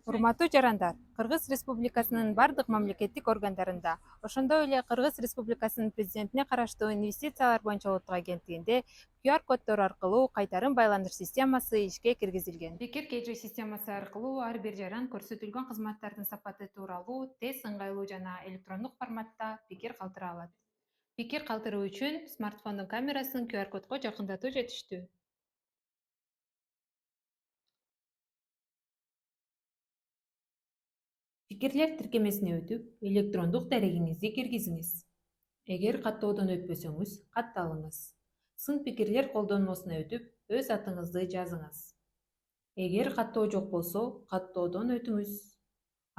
Урматтуу жарандар, Кыргыз Республикасынын бардык мамлекеттик органдарында, ошондой эле Кыргыз Республикасынын президентине караштуу инвестициялар боюнча улуттук агенттигинде QR-коддор аркылуу кайтарым байланыш системасы ишке киргизилген. Бекер KJ системасы аркылуу ар бир жаран көрсөтүлгөн кызматтардын сапаты тууралуу тез, ыңгайлуу жана электрондук форматта пикир калтыра алат. Пикир калтыруу үчүн смартфондун камерасын QR-кодго жакындатуу жетиштүү. Пикирлер тиркемесине өтүп, электрондук дарегиңизди киргизиңиз. Эгер каттоодон өтпөсөңүз, катталыңыз. Сын пикирлер колдонмосуна өтүп, өз атыңызды жазыңыз. Эгер каттоо жок болсо, каттоодон өтүңүз.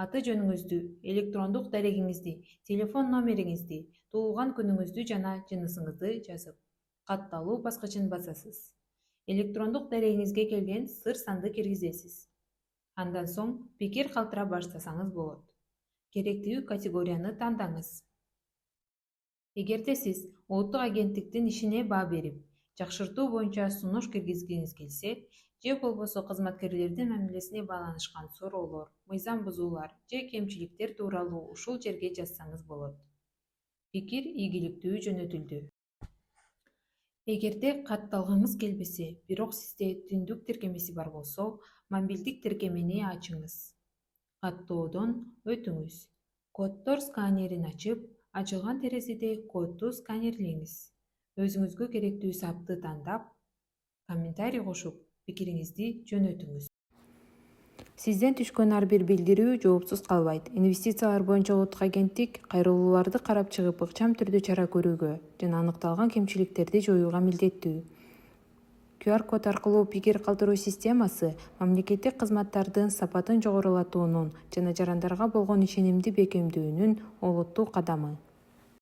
Аты жөнүңүздү, электрондук дарегиңизди, телефон номериңизди, туулган күнүңүздү жана жынысыңызды жазып, катталуу баскычын басасыз. Электрондук дарегиңизге келген сыр санды киргизесиз. Андан соң пикир калтыра баштасаңыз болот. Керектүү категорияны тандаңыз. Эгерде сиз улуттук агенттиктин ишине баа берип, жакшыртуу боюнча сунуш киргизгиңиз келсе, же болбосо кызматкерлердин мамилесине байланышкан суроолор, мыйзам бузуулар же кемчиликтер тууралуу ушул жерге жазсаңыз болот. Пикир ийгиликтүү жөнөтүлдү. Эгерде катталгыңыз келбесе, бирок сизде түндүк тиркемеси бар болсо, мобилдик тиркемени ачыңыз. Каттоодон өтүңүз. Коддор сканерин ачып, ачылган терезеде кодду сканерлеңиз. Өзүңүзгө керектүү сапты тандап, комментарий кошуп, пикириңизди жөнөтүңүз. Сизден түшкөн ар бир билдирүү жоопсуз калбайт. Инвестициялар боюнча улуттук агенттик кайрылууларды карап чыгып, ыкчам түрдө чара көрүүгө жана аныкталган кемчиликтерди жоюуга милдеттүү. QR-код аркылуу пикир калтыруу системасы мамлекеттик кызматтардын сапатын жогорулатуунун жана жарандарга болгон ишенимди бекемдөөнүн олуттуу кадамы.